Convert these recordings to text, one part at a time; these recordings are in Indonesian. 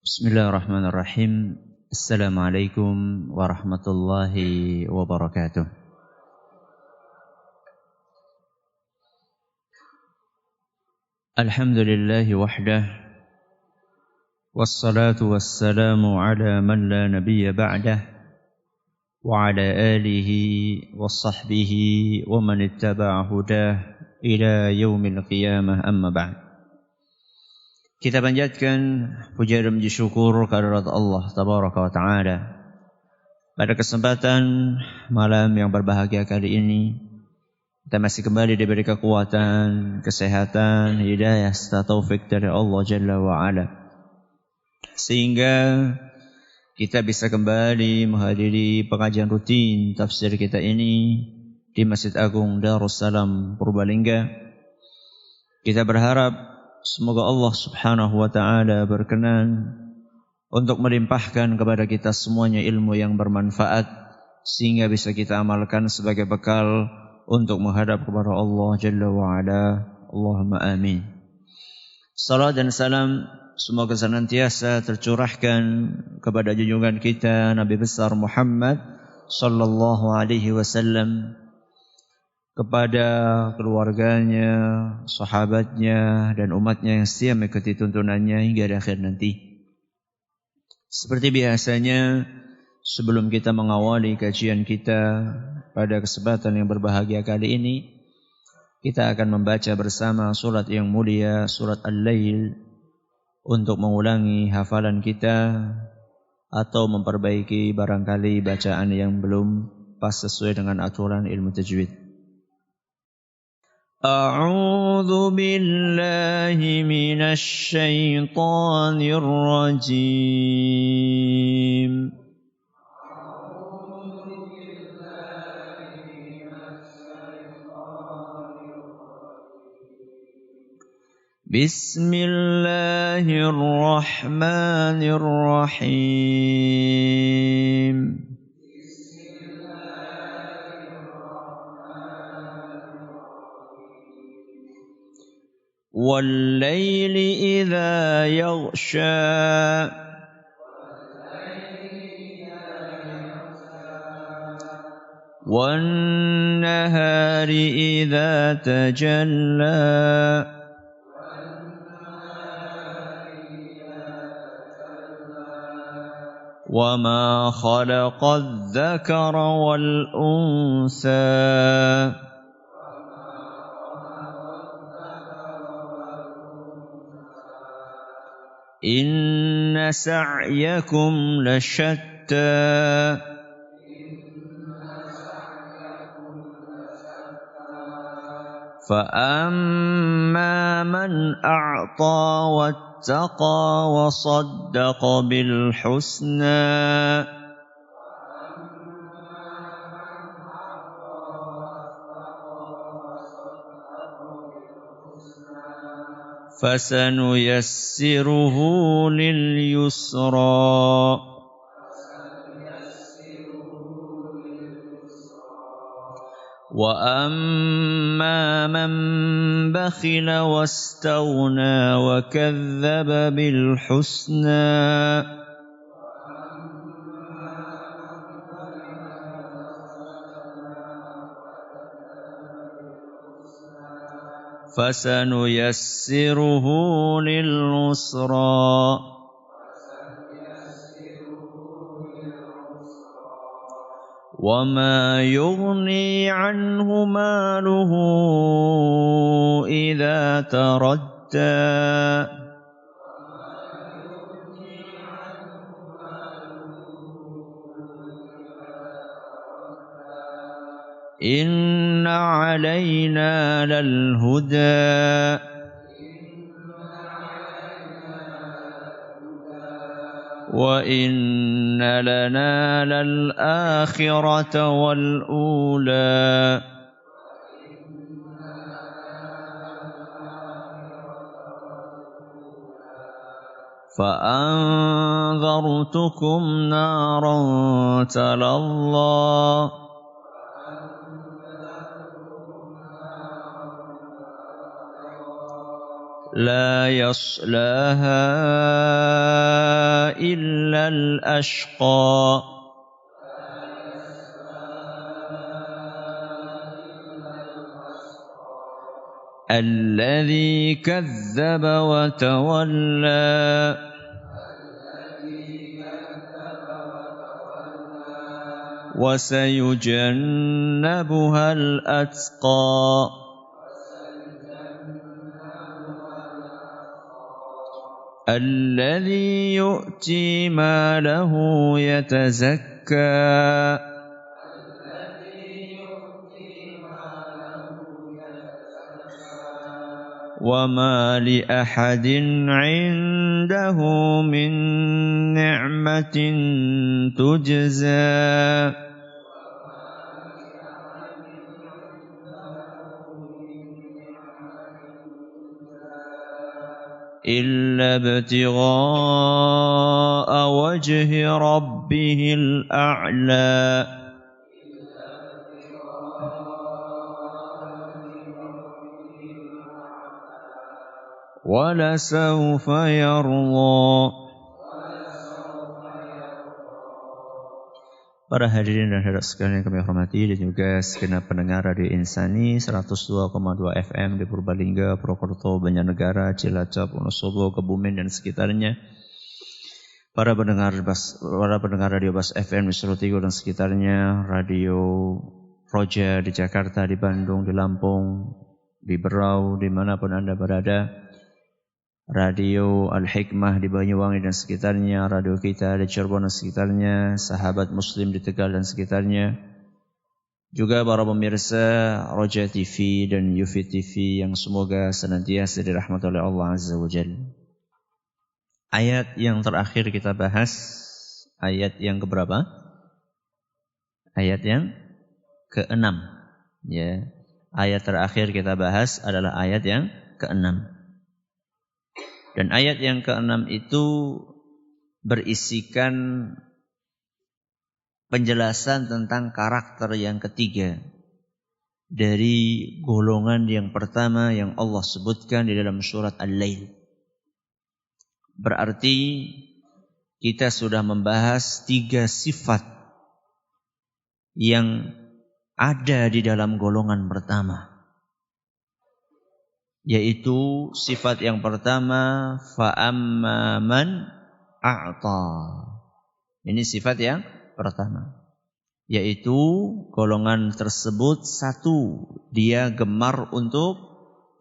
Bismillahirrahmanirrahim. Assalamualaikum warahmatullahi wabarakatuh. Alhamdulillahi wahdah. Wassalatu wassalamu ala man la nabiyya ba'dah. Wa ala alihi wa sahbihi wa man ittaba'a hudah ila yaumil qiyamah, amma ba'd. Kita panjatkan puja dan puji syukur kehadirat Allah Tabaraka wa Ta'ala. Pada kesempatan malam yang berbahagia kali ini, kita masih kembali diberi kekuatan, kesehatan, hidayah serta taufik dari Allah Jalla wa Ala, sehingga kita bisa kembali menghadiri pengajian rutin tafsir kita ini di Masjid Agung Darussalam Purbalingga. Kita berharap semoga Allah Subhanahu wa Ta'ala berkenan untuk melimpahkan kepada kita semuanya ilmu yang bermanfaat, sehingga bisa kita amalkan sebagai bekal untuk menghadap kepada Allah Jalla wa Ala. Allahumma amin. Salam dan salam semoga senantiasa tercurahkan kepada junjungan kita Nabi besar Muhammad sallallahu alaihi wasallam, kepada keluarganya, sahabatnya, dan umatnya yang setia mengikuti tuntunannya hingga di akhir nanti. Seperti biasanya, sebelum kita mengawali kajian kita pada kesempatan yang berbahagia kali ini, kita akan membaca bersama surat yang mulia, surat Al-Lail, untuk mengulangi hafalan kita atau memperbaiki barangkali bacaan yang belum pas sesuai dengan aturan ilmu tajwid. أعوذ بالله من الشيطان الرجيم بسم الله الرحمن الرحيم والليل إذا يغشى والنهار إذا تجلى وما خلق الذكر والأنثى إن سعيكم لشتى فأما من أعطى واتقى وصدق بالحسنى فسنيسره لليسرى وأما من بخل واستغنى وكذب بالحسنى فسنيسره للعسرى وما يغني عنه ماله إذا تردى إن علينا للهدى وإن لنا للآخرة والأولى فأنذرتكم نارا تلظى لا يصلاها إلا الأشقى الذي كذب وتولى وسيجنبها الأتقى الذي يؤتي ماله يتزكى وما لأحد عنده من نعمة تجزى إلا ابتغاء وجه ربه الأعلى ولسوف يرضى. Para hadirin dan hadirat sekalian yang kami hormati dan juga segenap pendengar Radio Insani 102,2 FM di Purbalingga, Purwokerto, Banjarnegara, Cilacap, Wonosobo, Kebumen dan sekitarnya. Para pendengar Radio Bas FM di Solotigo dan sekitarnya, Radio Roja di Jakarta, di Bandung, di Lampung, di Berau, dimanapun Anda berada. Radio Al-Hikmah di Banyuwangi dan sekitarnya, radio kita di Cirebon dan sekitarnya, sahabat muslim di Tegal dan sekitarnya, juga para pemirsa Roja TV dan Yufi TV yang semoga senantiasa dirahmati oleh Allah Azza wa Jalla. Ayat yang terakhir kita bahas, ayat yang keberapa? Ayat yang ke-6. Ya. Ayat terakhir kita bahas adalah ayat yang ke-6. Dan ayat yang ke-6 itu berisikan penjelasan tentang karakter yang ketiga dari golongan yang pertama yang Allah sebutkan di dalam surat Al-Lail. Berarti kita sudah membahas 3 sifat yang ada di dalam golongan pertama. Yaitu sifat yang pertama, fa'amma man a'ta. Ini sifat yang pertama. Yaitu golongan tersebut satu, dia gemar untuk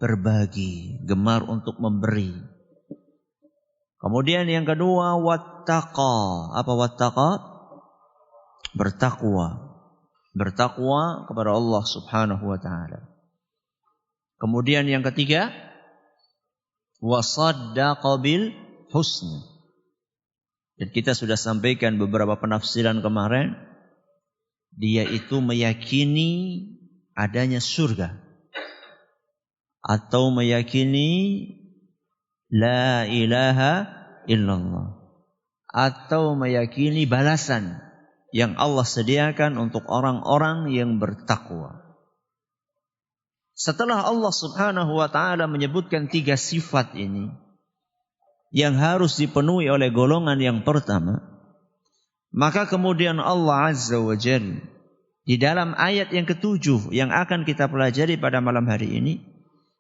berbagi, gemar untuk memberi. Kemudian yang kedua, wattaqa. Apa wattaqa? Bertakwa. Bertakwa kepada Allah Subhanahu wa ta'ala. Kemudian yang ketiga, wasaddaqa bil husna. Dan kita sudah sampaikan beberapa penafsiran kemarin, dia itu meyakini adanya surga atau meyakini la ilaha illallah atau meyakini balasan yang Allah sediakan untuk orang-orang yang bertakwa. Setelah Allah Subhanahu wa ta'ala menyebutkan 3 sifat ini yang harus dipenuhi oleh golongan yang pertama, maka kemudian Allah Azza wa Jalla di dalam ayat yang ke-7 yang akan kita pelajari pada malam hari ini,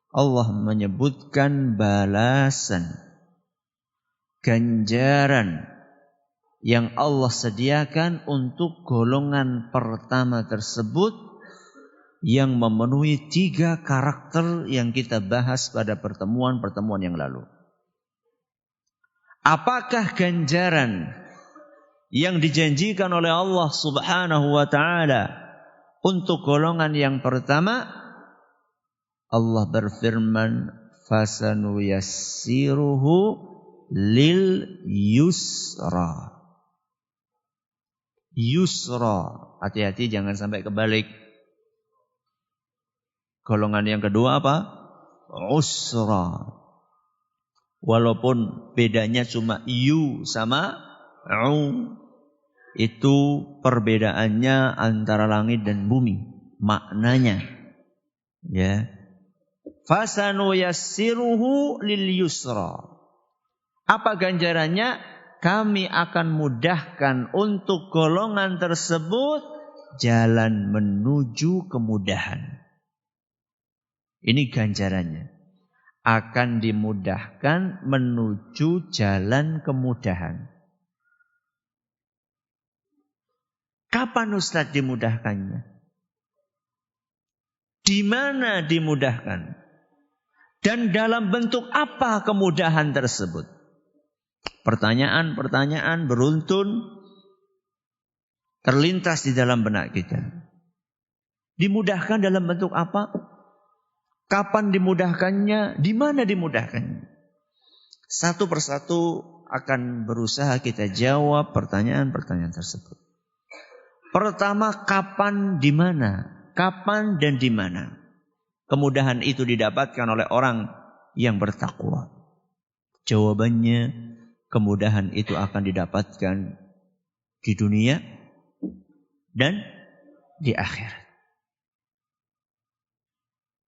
Allah menyebutkan balasan, ganjaran yang Allah sediakan untuk golongan pertama tersebut yang memenuhi 3 karakter yang kita bahas pada pertemuan-pertemuan yang lalu. Apakah ganjaran yang dijanjikan oleh Allah Subhanahu wa ta'ala untuk golongan yang pertama? Allah berfirman, fasanuyassiruhu lil yusra. Yusra, hati-hati jangan sampai kebalik. Golongan yang kedua apa? Usra. Walaupun bedanya cuma yu sama u. Itu perbedaannya antara langit dan bumi. Maknanya. Ya. Fasanuyassiruhu lil yusra. Apa ganjarannya? kami akan mudahkan untuk golongan tersebut jalan menuju kemudahan. Ini ganjarannya. Akan dimudahkan menuju jalan kemudahan. Kapan Ustaz dimudahkannya? Di mana dimudahkan? Dan dalam bentuk apa kemudahan tersebut? Pertanyaan-pertanyaan beruntun terlintas di dalam benak kita. Dimudahkan dalam bentuk apa? Kapan dimudahkannya? Di mana dimudahkannya? Satu persatu akan berusaha kita jawab pertanyaan-pertanyaan tersebut. Pertama, kapan, di mana? Kapan dan di mana? Kemudahan itu didapatkan oleh orang yang bertakwa. Jawabannya, kemudahan itu akan didapatkan di dunia dan di akhirat.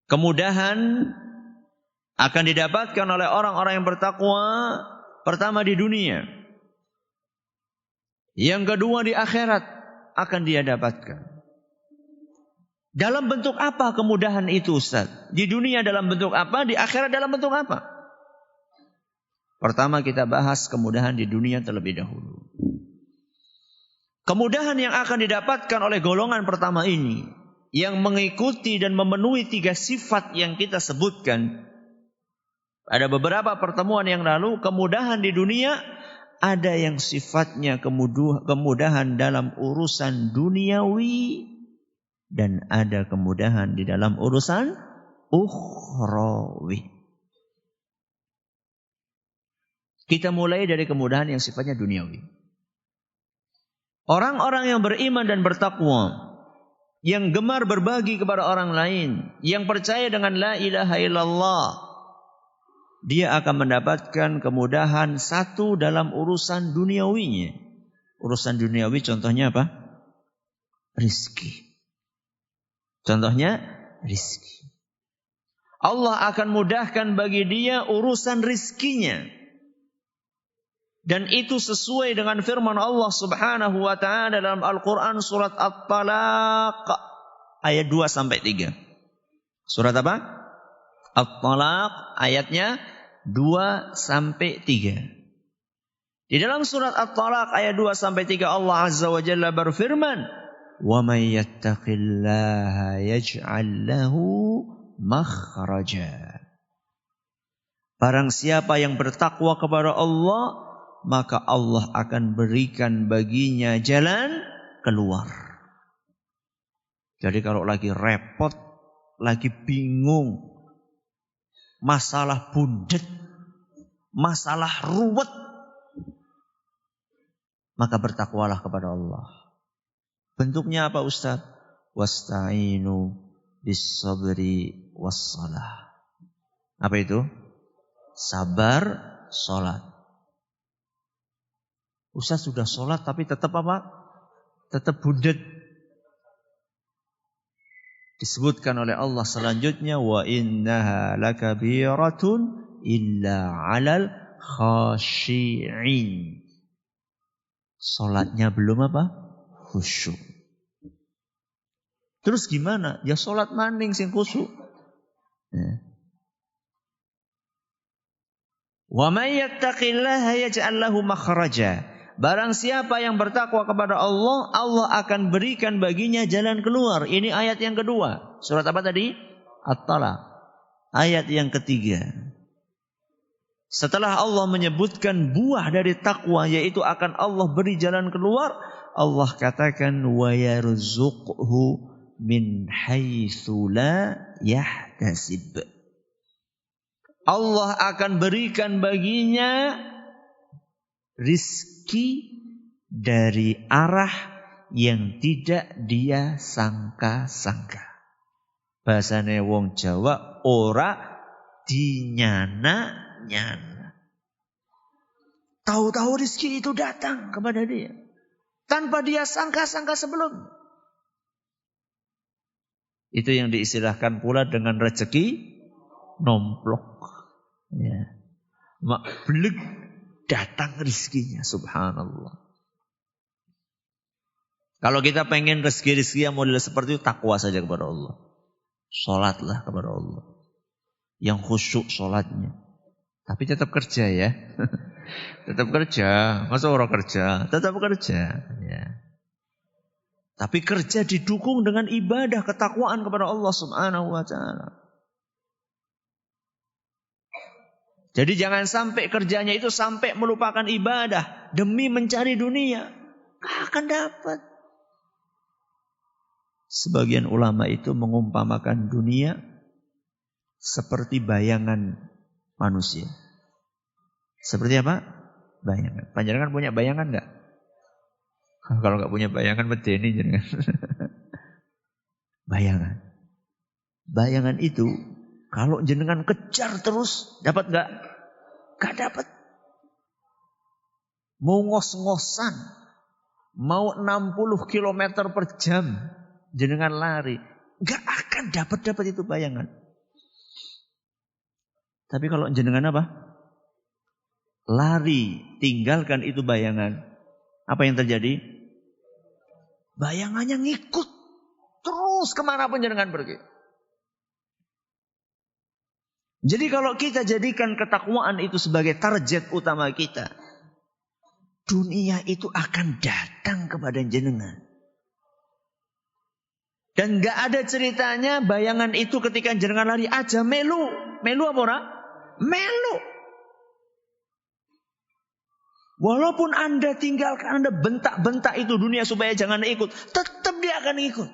Kemudahan akan didapatkan oleh orang-orang yang bertakwa pertama di dunia. Yang kedua di akhirat akan dia dapatkan. Dalam bentuk apa kemudahan itu, Ustaz? Di dunia dalam bentuk apa? Di akhirat dalam bentuk apa? Pertama kita bahas kemudahan di dunia terlebih dahulu. Kemudahan yang akan didapatkan oleh golongan pertama ini, yang mengikuti dan memenuhi 3 sifat yang kita sebutkan. Ada beberapa pertemuan yang lalu, kemudahan di dunia ada yang sifatnya kemudahan dalam urusan duniawi dan ada kemudahan di dalam urusan ukhrawi. Kita mulai dari kemudahan yang sifatnya duniawi. Orang-orang yang beriman dan bertakwa, yang gemar berbagi kepada orang lain, yang percaya dengan la ilaha illallah, dia akan mendapatkan kemudahan satu dalam urusan duniawinya. Urusan duniawi contohnya apa? Rizki. Contohnya rizki. Allah akan mudahkan bagi dia urusan rizkinya. Dan itu sesuai dengan firman Allah Subhanahu wa taala dalam Al-Qur'an surat At-Talaq ayat 2-3. Surat apa? At-Talaq ayatnya 2-3. Di dalam surat At-Talaq ayat 2-3 Allah Azza wa Jalla berfirman, "Wa may yattaqillaha yaj'al lahu makhraja." Barang siapa yang bertakwa kepada Allah, maka Allah akan berikan baginya jalan keluar. Jadi kalau lagi repot, lagi bingung, masalah bundet, masalah ruwet, maka bertakwalah kepada Allah. Bentuknya apa, Ustaz? Wasta'inu bis-sabri was-salah. Apa itu? Sabar, salat. Ustaz sudah sholat tapi tetap apa? Tetap bundet. Disebutkan oleh Allah selanjutnya, wa innaha lakabiratun illa 'alal khashi'in. Sholatnya belum apa? Khusyuk. Terus gimana? Ya sholat maning sing khusyuk. Ya. Wa may yattaqillaha yaj'al lahu makhraja. Barang siapa yang bertakwa kepada Allah, Allah akan berikan baginya jalan keluar. Ini ayat yang kedua. Surat apa tadi? At-Talaq. Ayat yang ketiga. Setelah Allah menyebutkan buah dari takwa, yaitu akan Allah beri jalan keluar, Allah katakan, wa yarzuqhu min haitsu la yahtasib. Allah akan berikan baginya rizki dari arah yang tidak dia sangka-sangka. Bahasane wong Jawa, ora dinyana-nyana. Tahu-tahu rizki itu datang kepada dia tanpa dia sangka-sangka sebelum. Itu yang diistilahkan pula dengan rezeki nomplok. Ya. Mak blek datang rezekinya, subhanallah. Kalau kita pengen rezeki yang model seperti itu, takwa saja kepada Allah. Sholatlah kepada Allah. Yang khusyuk sholatnya. Tapi tetap kerja ya. Tetap kerja. Masa orang kerja? Tetap kerja. Ya. Tapi kerja didukung dengan ibadah, ketakwaan kepada Allah subhanahu wa ta'ala. Jadi jangan sampai kerjanya itu sampai melupakan ibadah demi mencari dunia. Gak akan dapat. Sebagian ulama itu mengumpamakan dunia seperti bayangan manusia. Seperti apa? Bayangan. Panjenengan punya bayangan enggak? Kalau enggak punya bayangan medeni jenengan. Bayangan. Bayangan itu kalau jenengan kejar terus dapat enggak? Enggak dapat. Mau ngos-ngosan, mau 60 km per jam jenengan lari, enggak akan dapat itu bayangan. Tapi kalau jenengan apa? Lari, tinggalkan itu bayangan. Apa yang terjadi? Bayangannya ngikut terus kemanapun jenengan pergi. Jadi kalau kita jadikan ketakwaan itu sebagai target utama kita, dunia itu akan datang kepada jenengan. Dan gak ada ceritanya bayangan itu ketika jenengan lari aja melu. Melu apa ora? Melu. Walaupun Anda tinggalkan, Anda bentak-bentak itu dunia supaya jangan ikut, tetap dia akan ikut.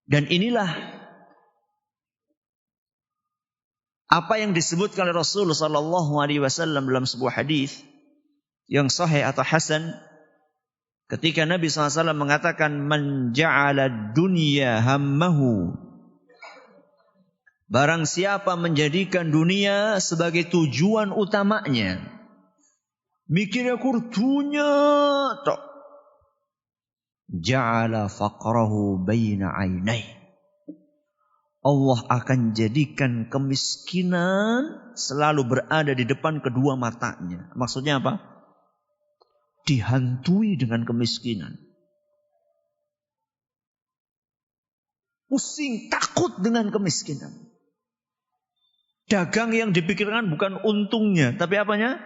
Dan inilah apa yang disebutkan oleh Rasulullah SAW dalam sebuah hadis yang sahih atau hasan, ketika Nabi SAW mengatakan man ja'ala dunya hammahu, barang siapa menjadikan dunia sebagai tujuan utamanya, mikirnya kurdunya tok, ja'ala faqrahu baina ainai, Allah akan jadikan kemiskinan selalu berada di depan kedua matanya. Maksudnya apa? Dihantui dengan kemiskinan. Pusing, takut dengan kemiskinan. Dagang yang dipikirkan bukan untungnya, tapi apanya?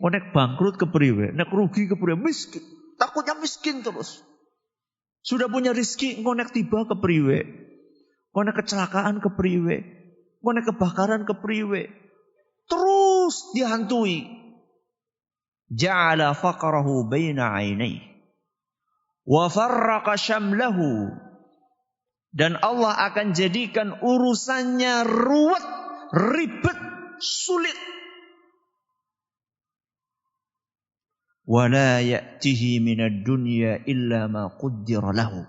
Nek bangkrut kepriwe, nek rugi kepriwe, miskin. Takutnya miskin terus. Sudah punya rezeki, nek tiba kepriwe. Nek kecelakaan kepriwe. Nek kebakaran kepriwe. Terus dihantui. Ja'ala faqrahu baina ainai wa farraqa syamlahu, dan Allah akan jadikan urusannya ruwet, ribet, sulit. Wa la ya'tihi minad dunya illa ma qaddara lahu,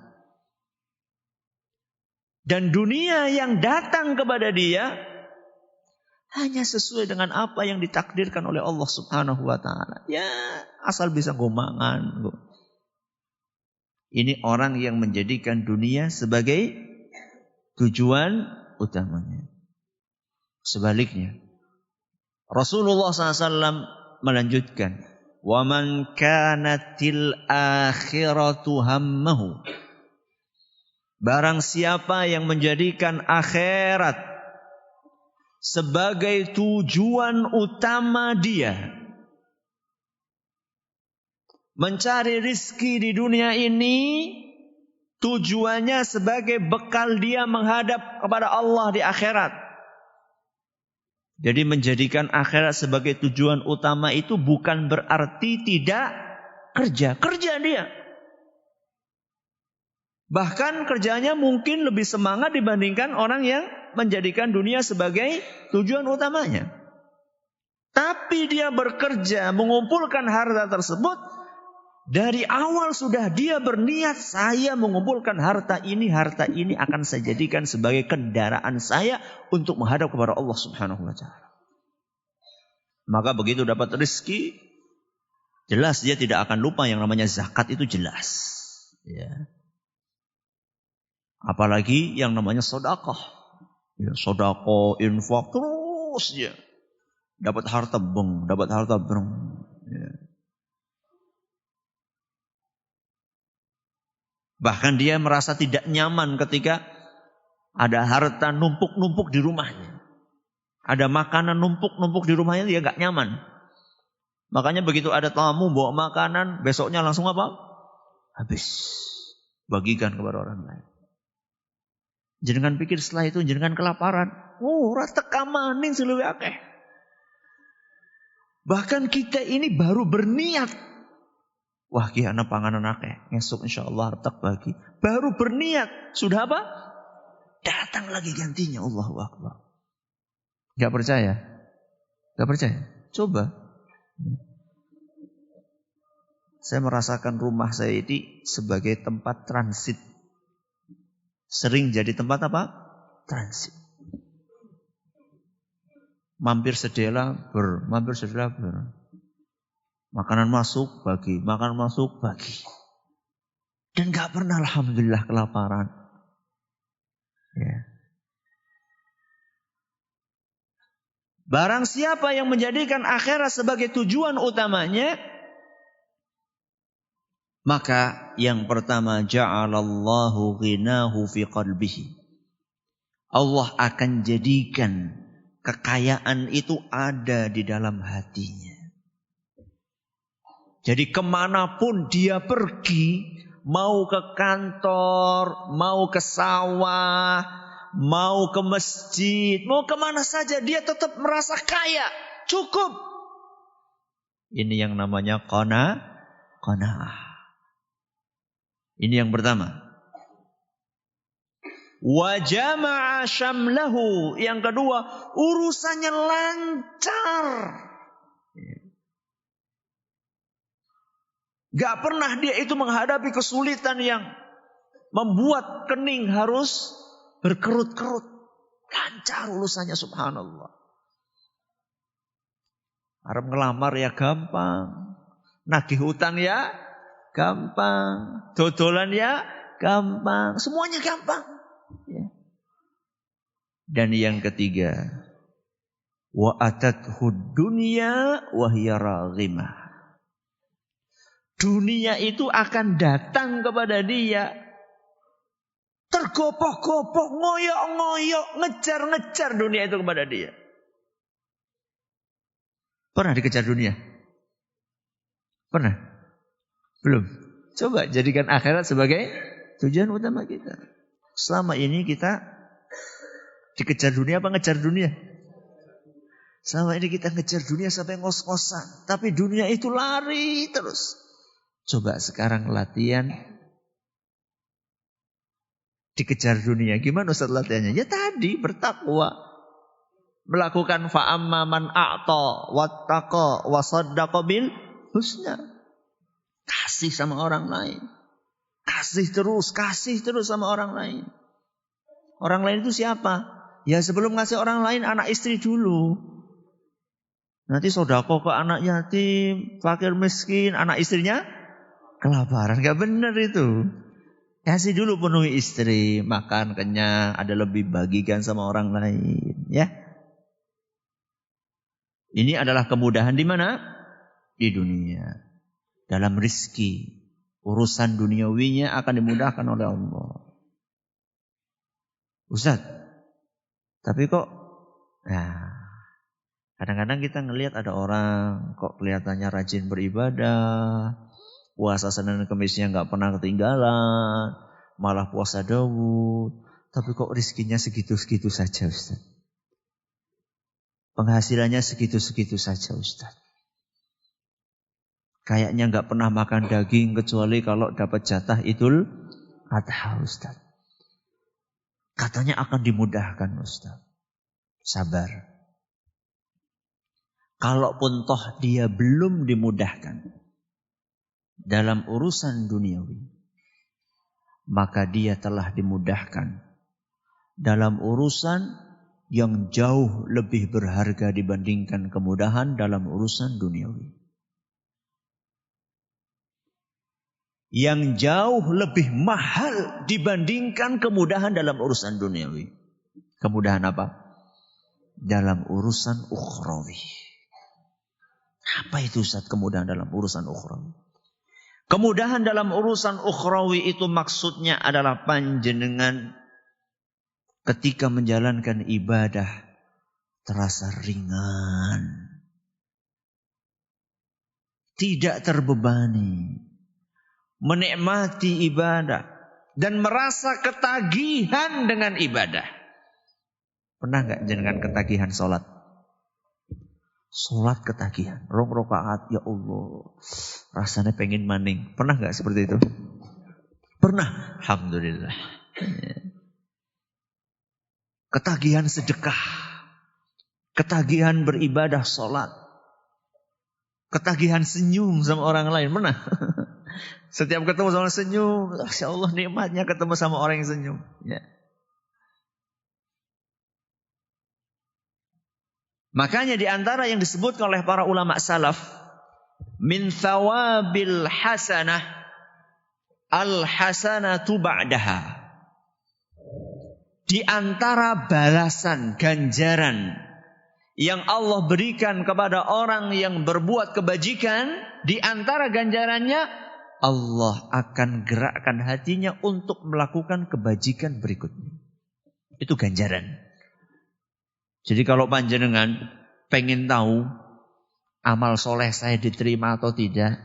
dan dunia yang datang kepada dia hanya sesuai dengan apa yang ditakdirkan oleh Allah Subhanahu wa ta'ala. Ya, asal bisa gomangan. Ini orang yang menjadikan dunia sebagai tujuan utamanya. Sebaliknya, Rasulullah SAW melanjutkan, wa man kanatil akhiratu hammahu, barang siapa yang menjadikan akhirat sebagai tujuan utama dia, mencari rizki di dunia ini tujuannya sebagai bekal dia menghadap kepada Allah di akhirat. Jadi menjadikan akhirat sebagai tujuan utama itu bukan berarti tidak kerja. Kerja dia. Bahkan kerjanya mungkin lebih semangat dibandingkan orang yang menjadikan dunia sebagai tujuan utamanya. Tapi dia bekerja mengumpulkan harta tersebut, dari awal sudah dia berniat, saya mengumpulkan harta ini akan saya jadikan sebagai kendaraan saya untuk menghadap kepada Allah Subhanahu wa ta'ala. Maka begitu dapat rezeki, jelas dia tidak akan lupa yang namanya zakat, itu jelas. Ya. Apalagi yang namanya sedekah. Ya, sedekah, infak terus ya. Dapat harta beng. Ya. Bahkan dia merasa tidak nyaman ketika ada harta numpuk-numpuk di rumahnya. Ada makanan numpuk-numpuk di rumahnya, dia gak nyaman. Makanya begitu ada tamu bawa makanan, besoknya langsung apa? Habis. Bagikan kepada orang lain. Jenengan pikir setelah itu jenengan kelaparan. Rata kamanin seluwe akeh. Bahkan kita ini baru berniat. Wah, ki ana panganan akeh. Esok insyaallah hartak bagi. Baru berniat, sudah apa? Datang lagi gantinya. Allahu Akbar. Gak percaya? Gak percaya? Coba. Saya merasakan rumah saya ini sebagai tempat transit. Sering jadi tempat apa? Transit. Mampir sedela ber. Makanan masuk bagi. Dan gak pernah alhamdulillah kelaparan. Ya. Barang siapa yang menjadikan akhirat sebagai tujuan utamanya, maka yang pertama ja'alallahu ghinahu fi qalbihi. Allah akan jadikan kekayaan itu ada di dalam hatinya. Jadi kemanapun dia pergi, mau ke kantor, mau ke sawah, mau ke masjid, mau kemana saja, dia tetap merasa kaya, cukup. Ini yang namanya qanaah. Ini yang pertama. Wa jama'a syamlahu. Yang kedua, urusannya lancar. Gak pernah dia itu menghadapi kesulitan yang membuat kening harus berkerut-kerut. Lancar urusannya, subhanallah. Arep ngelamar ya gampang. Nagih hutang ya gampang. Dodolan ya gampang. Semuanya gampang. Ya. Dan yang ketiga, wa atathu dunya wa hiya raghimah. Dunia itu akan datang kepada dia. Tergopoh-gopoh, ngoyok-ngoyok, ngejar-ngejar dunia itu kepada dia. Pernah dikejar dunia? Pernah? Belum? Coba jadikan akhirat sebagai tujuan utama kita. Selama ini kita dikejar dunia apa ngejar dunia? Selama ini kita ngejar dunia sampai ngos-ngosan. Tapi dunia itu lari terus. Coba sekarang latihan dikejar dunia. Gimana Ustaz latihannya? Ya tadi bertakwa. Melakukan fa'amma man a'ta wattaqa wa saddaqa bil husna. Kasih sama orang lain. Kasih terus sama orang lain. Orang lain itu siapa? Ya sebelum ngasih orang lain, anak istri dulu. Nanti sedekah ke anak yatim, fakir miskin, anak istrinya kelaparan. Gak benar itu. Kasih dulu penuhi istri, makan kenyang, ada lebih bagikan sama orang lain. Ya. Ini adalah kemudahan di mana? Di dunia. Dalam rizki. Urusan duniawinya akan dimudahkan oleh Allah. Ustaz, tapi kok kadang-kadang kita ngelihat ada orang kok kelihatannya rajin beribadah, puasa Senin Kemisnya nggak pernah ketinggalan, malah puasa Daud, tapi kok rizkinya segitu-segitu saja Ustaz. Penghasilannya segitu-segitu saja Ustaz. Kayaknya nggak pernah makan daging kecuali kalau dapat jatah Idul Adha Ustaz. Katanya akan dimudahkan Ustaz. Sabar. Kalaupun toh dia belum dimudahkan dalam urusan duniawi, maka dia telah dimudahkan dalam urusan yang jauh lebih berharga dibandingkan kemudahan dalam urusan duniawi. Yang jauh lebih mahal dibandingkan kemudahan dalam urusan duniawi. Kemudahan apa? Dalam urusan ukhrawi. Apa itu Ustaz kemudahan dalam urusan ukhrawi? Kemudahan dalam urusan ukhrawi itu maksudnya adalah panjenengan ketika menjalankan ibadah terasa ringan. Tidak terbebani. Menikmati ibadah. Dan merasa ketagihan dengan ibadah. Pernah enggak jenengan ketagihan sholat? Sholat ketagihan. Rong rakaat, ya Allah. Rasanya pengen maning. Pernah enggak seperti itu? Pernah. Alhamdulillah. Ketagihan sedekah. Ketagihan beribadah sholat. Ketagihan senyum sama orang lain. Pernah? Setiap ketemu sama orang senyum. Masya Allah nikmatnya ketemu sama orang yang senyum. Ya. Makanya di antara yang disebutkan oleh para ulama salaf, min thawabil hasanah al-hasanatu ba'daha. Di antara balasan, ganjaran yang Allah berikan kepada orang yang berbuat kebajikan, di antara ganjarannya Allah akan gerakkan hatinya untuk melakukan kebajikan berikutnya. Itu ganjaran. Jadi kalau panjenengan pengen tahu amal soleh saya diterima atau tidak,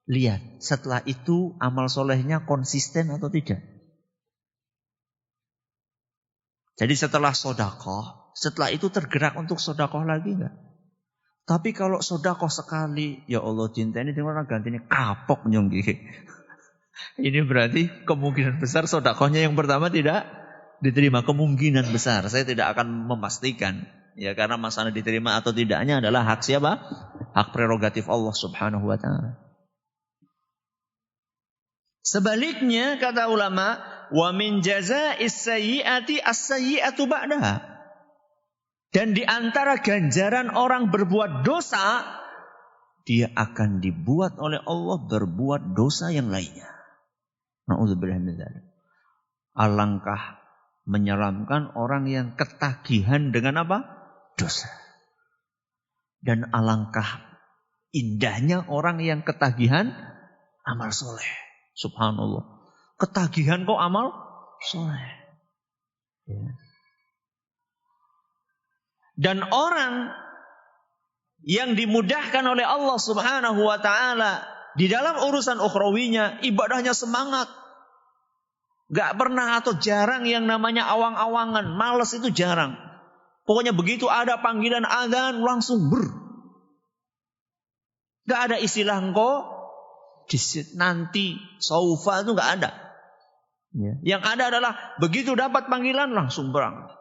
lihat setelah itu amal solehnya konsisten atau tidak. Jadi setelah sodakoh, setelah itu tergerak untuk sodakoh lagi enggak? Tapi kalau sodakoh sekali, ya Allah cinta ini dengan ganti ini kapok nyonggi. Ini berarti kemungkinan besar sodakohnya yang pertama tidak diterima. Kemungkinan besar, saya tidak akan memastikan. Ya karena masalah diterima atau tidaknya adalah hak siapa? Hak prerogatif Allah subhanahu wa ta'ala. Sebaliknya kata ulama, wa min jaza'is sayyi'ati as-sayyi'atu ba'daha. Dan di antara ganjaran orang berbuat dosa, dia akan dibuat oleh Allah berbuat dosa yang lainnya. Na'udzubillah min dzalik. Alangkah menyeramkan orang yang ketagihan dengan apa? Dosa. Dan alangkah indahnya orang yang ketagihan amal soleh. Subhanallah. Ketagihan kok amal soleh. Ya. Dan orang yang dimudahkan oleh Allah subhanahu wa ta'ala di dalam urusan ukhrawinya, ibadahnya semangat. Gak pernah atau jarang yang namanya awang-awangan. Malas itu jarang. Pokoknya begitu ada panggilan azan langsung Gak ada istilah engkau nanti saufa itu gak ada. Ya. Yang ada adalah begitu dapat panggilan langsung berangkat.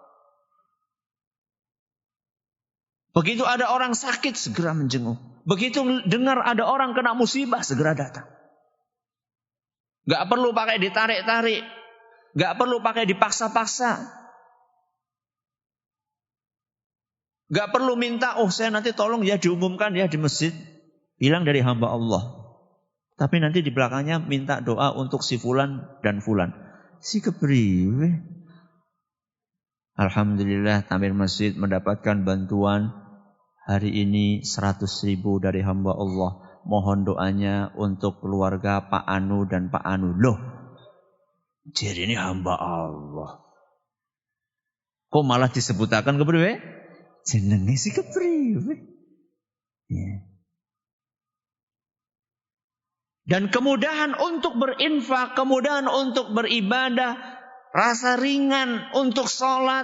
Begitu ada orang sakit segera menjenguk. Begitu dengar ada orang kena musibah segera datang. Gak perlu pakai ditarik-tarik. Gak perlu pakai dipaksa-paksa. Gak perlu minta, saya nanti tolong ya diumumkan ya di masjid. Bilang dari hamba Allah. Tapi nanti di belakangnya minta doa untuk si fulan dan fulan. Si kepriwe. Alhamdulillah Tamir Masjid mendapatkan bantuan hari ini 100.000 dari hamba Allah. Mohon doanya untuk keluarga Pak Anu dan Pak Anu. Loh, jadi ini hamba Allah. Kok malah disebutakan kepriwe? Jenenge si kepriwe. Ya. Dan kemudahan untuk berinfak, kemudahan untuk beribadah, rasa ringan untuk sholat,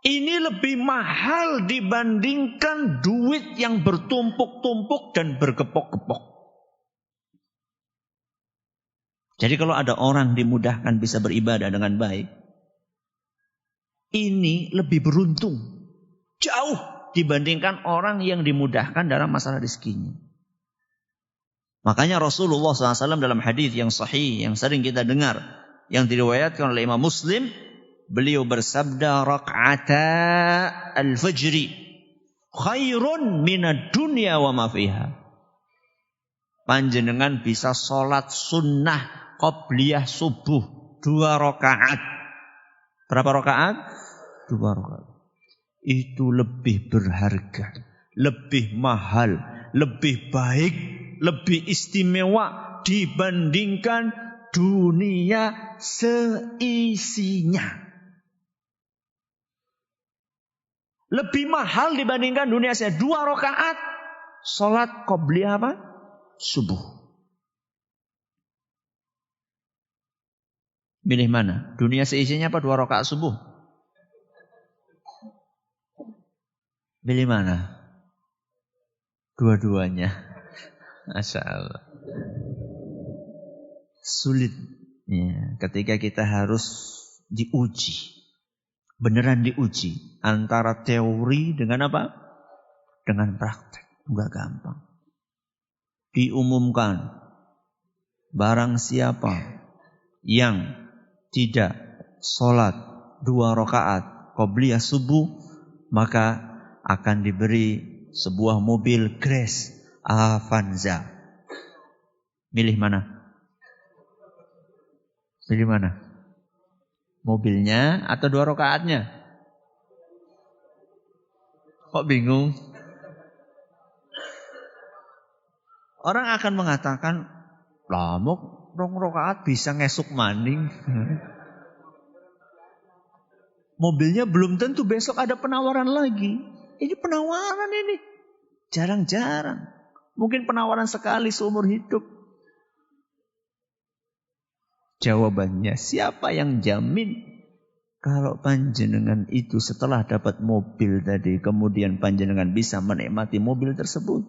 ini lebih mahal dibandingkan duit yang bertumpuk-tumpuk dan bergepok-gepok. Jadi kalau ada orang dimudahkan bisa beribadah dengan baik, ini lebih beruntung. Jauh dibandingkan orang yang dimudahkan dalam masalah rezekinya. Makanya Rasulullah SAW dalam hadis yang sahih, yang sering kita dengar, yang diriwayatkan oleh Imam Muslim, beliau bersabda, rak'ata al-fajri khairun minad dunya wa ma fiha. Panjenengan bisa sholat sunnah qabliyah subuh 2 rakaat. Berapa rakaat? 2 rakaat. Itu lebih berharga, lebih mahal, lebih baik, lebih istimewa dibandingkan dunia seisinya. Lebih mahal dibandingkan dunia seisinya. 2 rakaat salat qobliyah apa? Subuh. Pilih mana? Dunia seisinya apa 2 rakaat subuh? Pilih mana? Dua-duanya. Masya Allah. Sulit ya, ketika kita harus diuji. Beneran diuji. Antara teori dengan apa? Dengan praktek. Enggak gampang. Diumumkan. Barang siapa yang tidak sholat 2 rakaat qobliyah subuh, maka akan diberi sebuah mobil Grace Avanza. Milih mana? Pilih mana? Mobilnya atau 2 rakaatnya? Kok bingung? Orang akan mengatakan, lah mau 2 rakaat bisa ngesuk maning. Mobilnya belum tentu besok ada penawaran lagi. Ini penawaran ini. Jarang-jarang. Mungkin penawaran sekali seumur hidup. Jawabannya, siapa yang jamin kalau panjenengan itu setelah dapat mobil tadi, kemudian panjenengan bisa menikmati mobil tersebut?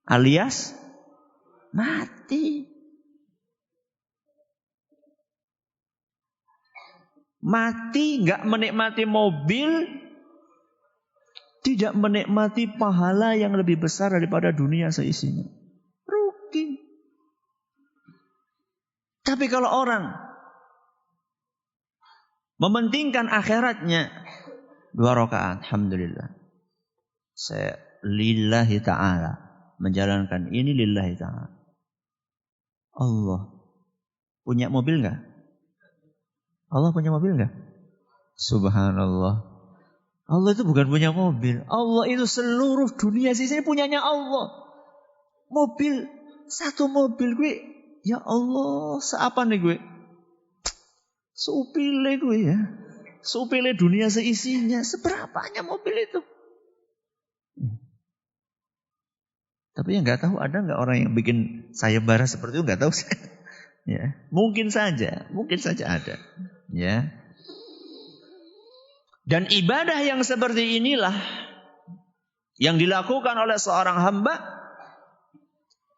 Alias mati. Mati nggak menikmati mobil, tidak menikmati pahala yang lebih besar daripada dunia seisinya. Rugi. Tapi kalau orang mementingkan akhiratnya, 2 rakaat, alhamdulillah. Saya lillahi ta'ala. Menjalankan ini lillahi ta'ala. Allah punya mobil nggak? Allah punya mobil nggak? Subhanallah. Allah itu bukan punya mobil. Allah itu seluruh dunia sisanya punyanya Allah. Mobil, satu mobil gue. Ya Allah, seapa nih gue? Seupile gue ya. Seupile dunia seisinya. Seberapanya mobil itu? Tapi yang nggak tahu, ada nggak orang yang bikin sayembara seperti itu? Nggak tahu saya. Ya, mungkin saja ada. Ya. Dan ibadah yang seperti inilah yang dilakukan oleh seorang hamba,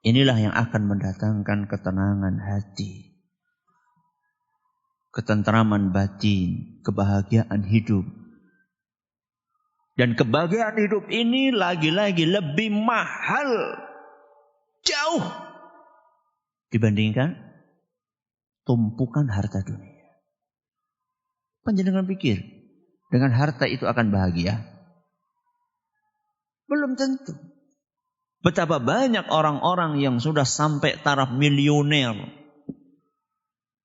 inilah yang akan mendatangkan ketenangan hati, ketentraman batin, kebahagiaan hidup. Dan kebahagiaan hidup ini lagi-lagi lebih mahal jauh dibandingkan tumpukan harta dunia. Panjenengan pikir dengan harta itu akan bahagia? Belum tentu. Betapa banyak orang-orang yang sudah sampai taraf milioner,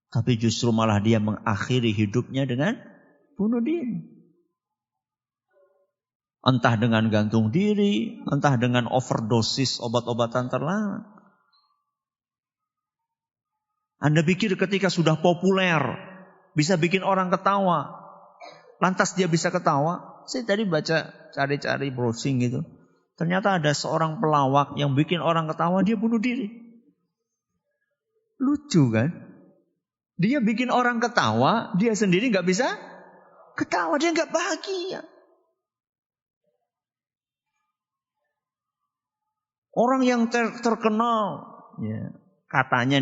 tapi justru malah dia mengakhiri hidupnya dengan bunuh diri. Entah dengan gantung diri, entah dengan overdosis obat-obatan terlarang. Anda pikir ketika sudah populer, bisa bikin orang ketawa, lantas dia bisa ketawa? Saya tadi baca, cari-cari browsing gitu. Ternyata ada seorang pelawak yang bikin orang ketawa, dia bunuh diri. Lucu kan? Dia bikin orang ketawa, dia sendiri gak bisa ketawa, dia gak bahagia. Orang yang terkenal, ya, katanya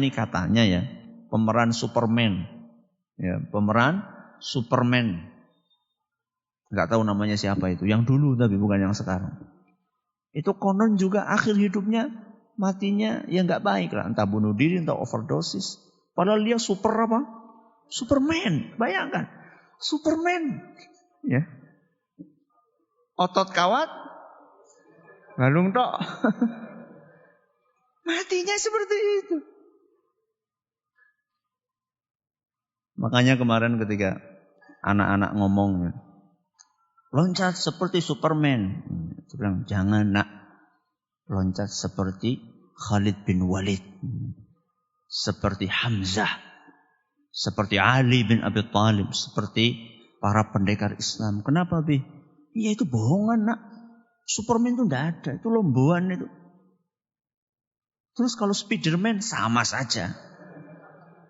ya, pemeran Superman. Ya, pemeran Superman. Gak tahu namanya siapa itu. Yang dulu tapi bukan yang sekarang. Itu konon juga akhir hidupnya, matinya ya gak baik lah. Entah bunuh diri, entah overdosis. Padahal dia super apa? Superman. Bayangkan. Superman. Ya. Otot kawat. Galung tok. Matinya seperti itu. Makanya kemarin ketika anak-anak ngomong, loncat seperti Superman. Dia bilang, jangan nak, loncat seperti Khalid bin Walid, seperti Hamzah, seperti Ali bin Abi Thalib, seperti para pendekar Islam. Kenapa, Bi? Iya, itu bohongan, nak. Superman itu tidak ada, itu lomboan itu. Terus kalau Spiderman sama saja.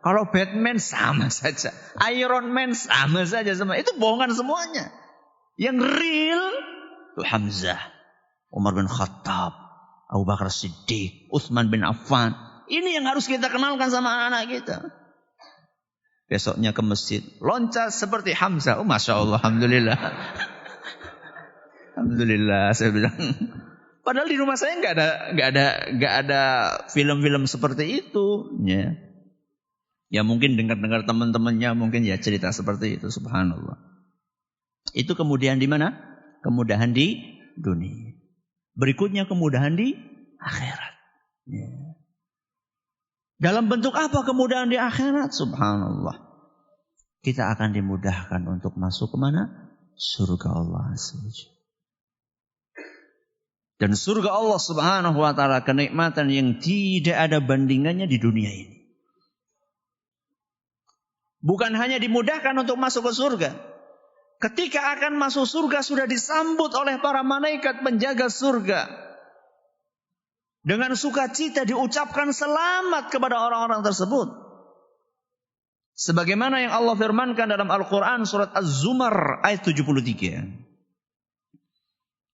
Kalau Batman sama saja. Iron Man sama saja. Itu bohongan semuanya. Yang real itu Hamzah, Umar bin Khattab, Abu Bakar Siddiq, Utsman bin Affan. Ini yang harus kita kenalkan sama anak-anak kita. Besoknya ke masjid, loncat seperti Hamzah. Oh, Masya Allah, Alhamdulillah. Alhamdulillah, saya bilang. Padahal di rumah saya nggak ada film-film seperti itu. Ya mungkin dengar-dengar teman-temannya mungkin ya cerita seperti itu. Subhanallah. Itu kemudian di mana? Kemudahan di dunia. Berikutnya kemudahan di akhirat. Dalam bentuk apa kemudahan di akhirat? Subhanallah. Kita akan dimudahkan untuk masuk kemana? Surga Allah SWT. Dan surga Allah Subhanahu wa ta'ala kenikmatan yang tidak ada bandingannya di dunia ini. Bukan hanya dimudahkan untuk masuk ke surga. Ketika akan masuk surga sudah disambut oleh para malaikat penjaga surga. Dengan sukacita diucapkan selamat kepada orang-orang tersebut. Sebagaimana yang Allah firmankan dalam Al-Quran surat Az-Zumar ayat 73.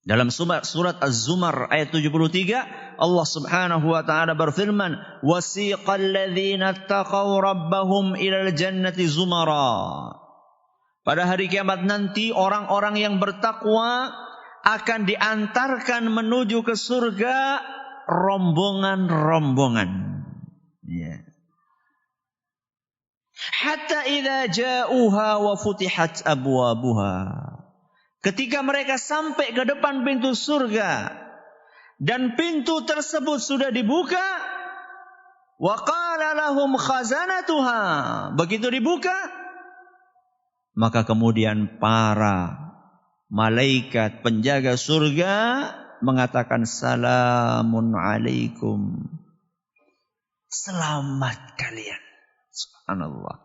Dalam surat Az-Zumar ayat 73, Allah Subhanahu wa taala berfirman, "Wasiqal ladzina taqaw rabbahum ilal jannati zumara." Pada hari kiamat nanti orang-orang yang bertakwa akan diantarkan menuju ke surga rombongan-rombongan. Ya. Hatta idza ja'uha wa futihat abwabuha. Ketika mereka sampai ke depan pintu surga dan pintu tersebut sudah dibuka, wa qala lahum khazanatuha. Begitu dibuka, maka kemudian para malaikat penjaga surga mengatakan salamun alaikum. Selamat kalian. Subhanallah.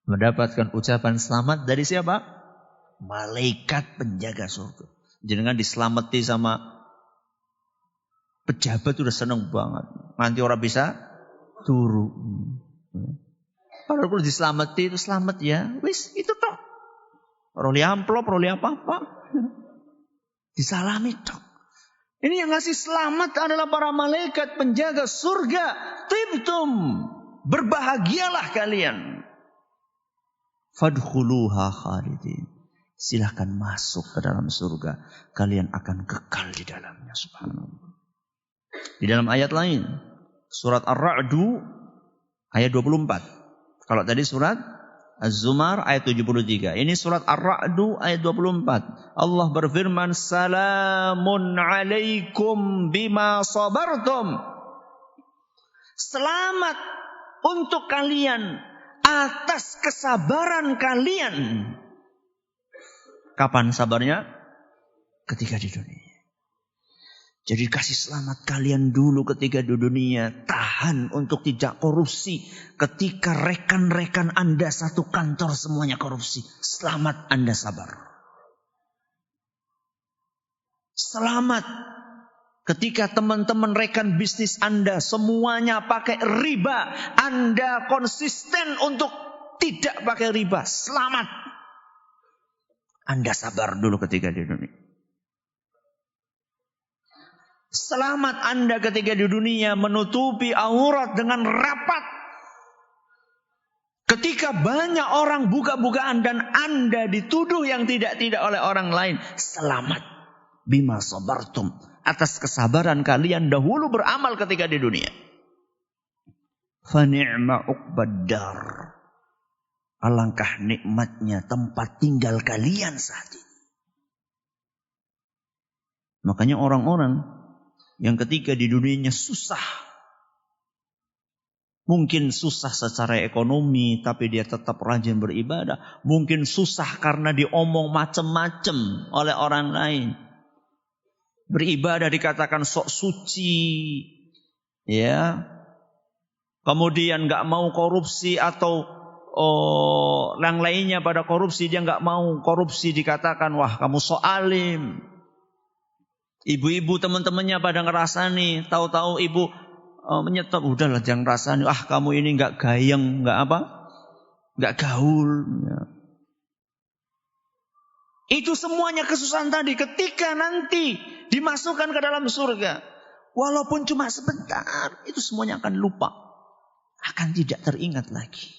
Mendapatkan ucapan selamat dari siapa? Malaikat penjaga surga. Jangan diselamati sama pejabat udah seneng banget. Nanti orang bisa turu. Kalau perlu diselamati itu selamat ya. Wis itu toh. Roli amplop, roli apa-apa. Disalami toh. Ini yang ngasih selamat adalah para malaikat penjaga surga. Tibtum. Berbahagialah kalian. Fadkhuluha khalidin. Silahkan masuk ke dalam surga. Kalian akan kekal di dalamnya. Subhanallah. Di dalam ayat lain. Surat Ar-Ra'du ayat 24. Kalau tadi surat Az-Zumar ayat 73. Ini surat Ar-Ra'du ayat 24. Allah berfirman. Salamun alaikum bima sabartum. Selamat untuk kalian atas kesabaran kalian. Kapan sabarnya? Ketika di dunia. Jadi kasih selamat kalian dulu ketika di dunia. Tahan untuk tidak korupsi. Ketika rekan-rekan Anda satu kantor semuanya korupsi. Selamat Anda sabar. Selamat ketika teman-teman rekan bisnis Anda semuanya pakai riba. Anda konsisten untuk tidak pakai riba. Selamat. Anda sabar dulu ketika di dunia. Selamat Anda ketika di dunia menutupi aurat dengan rapat. Ketika banyak orang buka-bukaan dan Anda dituduh yang tidak-tidak oleh orang lain. Selamat. Bima sabartum. Atas kesabaran kalian dahulu beramal ketika di dunia. Fa ni'ma uqbaddar. Alangkah nikmatnya tempat tinggal kalian saat ini. Makanya orang-orang yang ketika di dunianya susah. Mungkin susah secara ekonomi, tapi dia tetap rajin beribadah. Mungkin susah karena diomong macam-macam oleh orang lain. Beribadah dikatakan sok suci, ya. Kemudian nggak mau korupsi atau yang lainnya pada korupsi, dia nggak mau korupsi, dikatakan wah kamu sok alim. Ibu-ibu teman-temannya pada ngerasani, tahu-tahu ibu menyetop, udahlah jangan rasani, kamu ini nggak gayeng, nggak gaul. Ya. Itu semuanya kesusahan tadi ketika nanti dimasukkan ke dalam surga. Walaupun cuma sebentar, itu semuanya akan lupa. Akan tidak teringat lagi.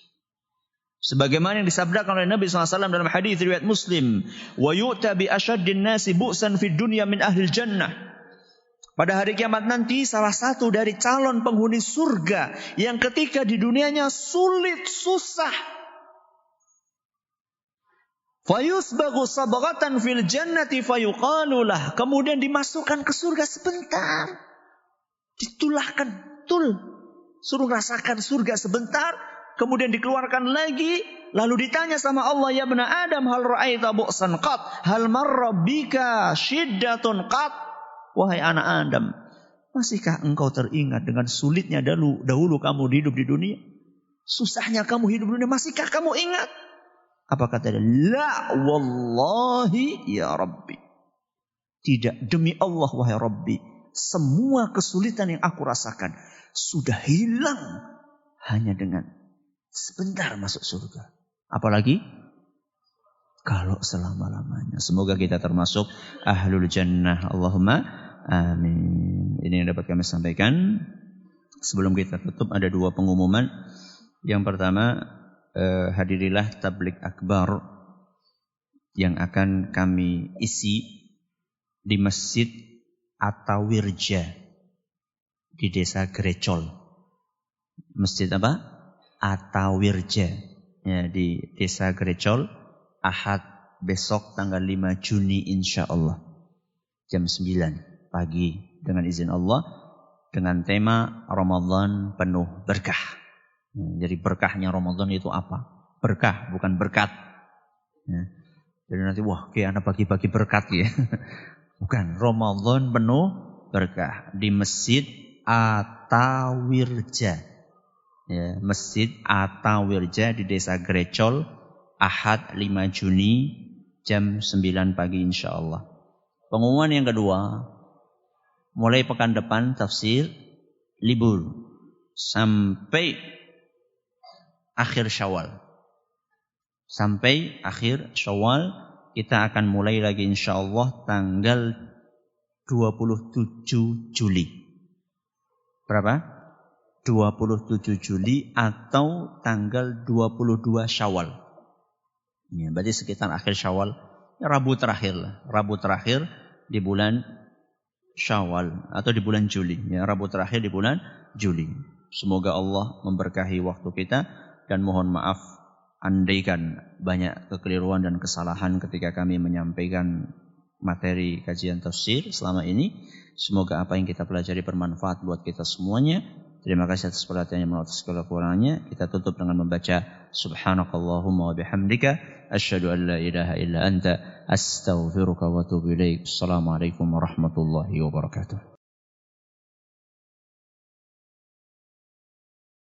Sebagaimana yang disabdakan oleh Nabi SAW dalam hadis riwayat Muslim. Wa yu'ta bi asyaddin nasi bu'san fid dunya min ahlil jannah. Pada hari kiamat nanti salah satu dari calon penghuni surga yang ketika di dunianya sulit, susah. Fayusbagu sabghatan fil jannati fayuqalu lah. Kemudian dimasukkan ke surga sebentar. Ditulahkan, suruh rasakan surga sebentar. Kemudian dikeluarkan lagi. Lalu ditanya sama Allah, ya bena Adam, hal ra'aita bu'san qat? Hal marra bika syiddatun qat? Wahai anak Adam, masihkah engkau teringat dengan sulitnya dahulu kamu hidup di dunia? Susahnya kamu hidup di dunia, masihkah kamu ingat? Apa kata dia? La wallahi ya Rabbi. Tidak, demi Allah wahai Rabbi. Semua kesulitan yang aku rasakan sudah hilang hanya dengan sebentar masuk surga. Apalagi kalau selama-lamanya. Semoga kita termasuk ahlul jannah. Allahumma amin. Ini yang dapat kami sampaikan. Sebelum kita tutup ada dua pengumuman. Yang pertama, hadirilah tablik akbar yang akan kami isi di Masjid Atawirja di Desa Grecol. Masjid apa? Atawirja ya, di Desa Grecol, Ahad besok tanggal 5 Juni insyaallah jam 9 pagi dengan izin Allah, dengan tema Ramadan penuh berkah. Jadi berkahnya Ramadan itu apa? Berkah, bukan berkat. Ya. Jadi nanti kayak anak bagi-bagi berkat ya. Bukan, Ramadan penuh berkah di Masjid Atawirja. Ya, Masjid Atawirja di Desa Grecol, Ahad 5 Juni jam 9 pagi insyaallah. Pengumuman yang kedua, mulai pekan depan tafsir libur sampai akhir Syawal. Sampai akhir Syawal kita akan mulai lagi insyaallah tanggal 27 Juli. Berapa? 27 Juli atau tanggal 22 Syawal. Ya, berarti sekitar akhir Syawal, Rabu terakhir lah. Rabu terakhir di bulan Syawal atau di bulan Juli. Ya, Rabu terakhir di bulan Juli. Semoga Allah memberkahi waktu kita. Dan mohon maaf andaikan banyak kekeliruan dan kesalahan ketika kami menyampaikan materi kajian tafsir selama ini. Semoga apa yang kita pelajari bermanfaat buat kita semuanya. Terima kasih atas perhatiannya, atas segala kekurangannya. Kita tutup dengan membaca Subhanakallahumma wa bihamdika asyhadu an la ilaha illa anta astaghfiruka wa atubu ilaik. Assalamualaikum warahmatullahi wabarakatuh.